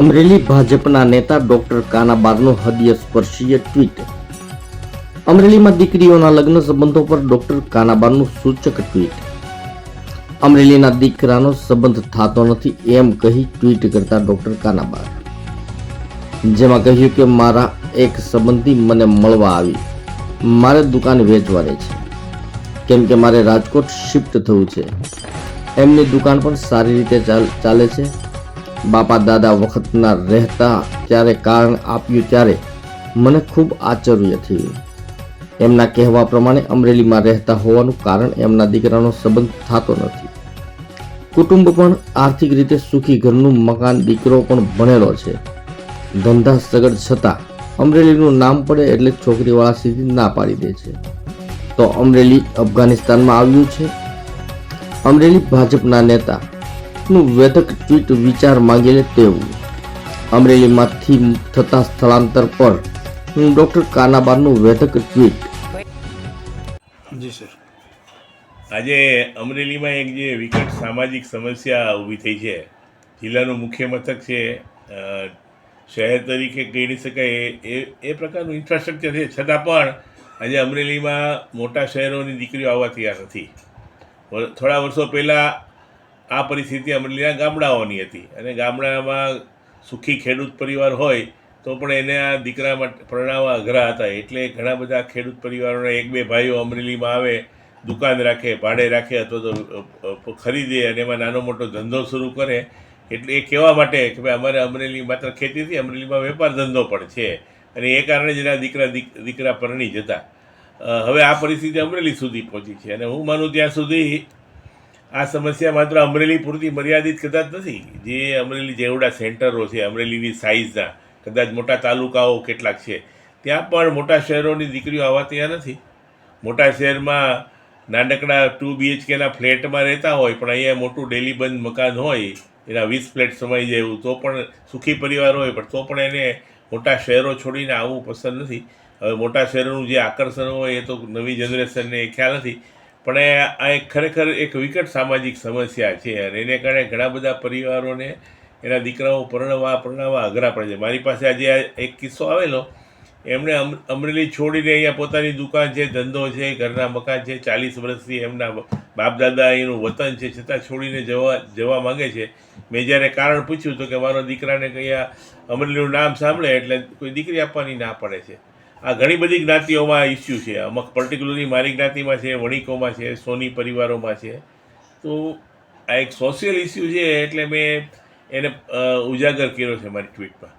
અમરેલી ભાજપના નેતા doctor કાનાબારનું હૃદયસ્પર્શીય tweet. અમરેલીમાં દીકરીઓના લગ્ન સંબંધો પર ડોક્ટર કાનાબારનું સૂચક ટ્વીટ। અમરેલીના દીકરાનો સંબંધ થતો નથી એમ કહી ટ્વીટ કરતા ડોક્ટર કાનાબાર, જેમાં કહ્યું કે મારા એક સંબંધી મને મળવા આવી, મારે દુકાન વેચવા રહે છે, કેમ કે મારે રાજકોટ શિફ્ટ થવું છે। એમની દુકાન પણ સારી રીતે ચાલે છે। બાપા દાદા વખતના રહેતા ત્યારે કારણ આપ્યું ત્યારે મને ખૂબ આશ્ચર્ય થયું। એમના કહેવા પ્રમાણે અમરેલીમાં રહેતા હોવાનું કારણ એમના દીકરાનો સંબંધ થતો નથી। કુટુંબ પણ આર્થિક રીતે સુખી, ઘરનું મકાન, દીકરો પણ ભણેલો છે, ધંધા સગડ છતાં અમરેલીનું નામ પડે એટલે છોકરીવાળા સીધી ના પાડી દે છે। તો અમરેલી અફઘાનિસ્તાનમાં આવ્યું છે? અમરેલી ભાજપના નેતા નું વેધક ટ્વીટ વિચાર માંગી લે તેવું। અમરેલીમાંથી થતા સ્થળાંતર પર ડોક્ટર કાનાબારનું વેધક ટ્વીટ। જી સર, આજે અમરેલીમાં એક જે વિકટ સામાજિક સમસ્યા ઊભી થઈ છે, જિલ્લાનું મુખ્ય મથક છે, શહેર તરીકે કહી શકાય એ પ્રકારનું ઇન્ફ્રાસ્ટ્રક્ચર છે, છતાં પણ આજે અમરેલીમાં મોટા શહેરોની દીકરીઓ આવવા તૈયાર નથી। થોડા વર્ષો પહેલાં આ પરિસ્થિતિ અમરેલીના ગામડાઓની હતી અને ગામડામાં સુખી ખેડૂત પરિવાર હોય તો પણ એને આ દીકરા માટે પરણાવવા અઘરા હતા। એટલે ઘણા બધા ખેડૂત પરિવારોના એક બે ભાઈઓ અમરેલીમાં આવે, દુકાન રાખે, ભાડે રાખે અથવા તો ખરીદે અને એમાં નાનો મોટો ધંધો શરૂ કરે। એટલે એ કહેવા માટે કે ભાઈ અમારે અમરેલી માત્ર ખેતીથી, અમરેલીમાં વેપાર ધંધો પણ છે અને એ કારણે જ એના દીકરા પરણી જતા। હવે આ પરિસ્થિતિ અમરેલી સુધી પહોંચી છે અને હું માનું ત્યાં સુધી આ સમસ્યા માત્ર અમરેલી પૂરતી મર્યાદિત કદાચ નથી। જે અમરેલી જેવડા સેન્ટરો છે, અમરેલીની સાઇઝના કદાચ મોટા તાલુકાઓ કેટલાક છે, ત્યાં પણ મોટા શહેરોની દીકરીઓ આવવા તૈયાર નથી। મોટા શહેરમાં નાનકડા 2 BHKના ફ્લેટમાં રહેતા હોય પણ અહીંયા મોટું ડેલી બંધ મકાન હોય, એના 20 ફ્લેટ સમાઈ જાય એવું, તો પણ સુખી પરિવાર હોય પણ તો પણ એને મોટા શહેરો છોડીને આવવું પસંદ નથી। હવે મોટા શહેરોનું જે આકર્ષણ હોય એ તો નવી જનરેશનને ખ્યાલ નથી, પણ આ એક ખરેખર એક વિકટ સામાજિક સમસ્યા છે અને એને કારણે ઘણા બધા પરિવારોને એના દીકરાઓ પરણાવવા અઘરા પડે છે। મારી પાસે આજે એક કિસ્સો આવેલો, એમણે અમરેલી છોડીને અહીંયા પોતાની દુકાન છે, ધંધો છે, ઘરના મકાન છે, 40 વર્ષથી એમના બાપ દાદા એનું વતન છે, છતાં છોડીને જવા માંગે છે। મેં જ્યારે કારણ પૂછ્યું તો કે મારા દીકરાને અહીંયા અમરેલીનું નામ સાંભળે એટલે કોઈ દીકરી આપવાની ના પડે છે। આ ઘણી બધી જ્ઞાતિઓમાં ઇસ્યુ છે, અમુક પર્ટિક્યુલરલી મારી જ્ઞાતિમાં છે, વણિકોમાં છે, સોની પરિવારોમાં છે। તો આ એક સોશિયલ ઇસ્યુ છે એટલે મેં એને ઉજાગર કર્યો છે મારી ટ્વીટમાં।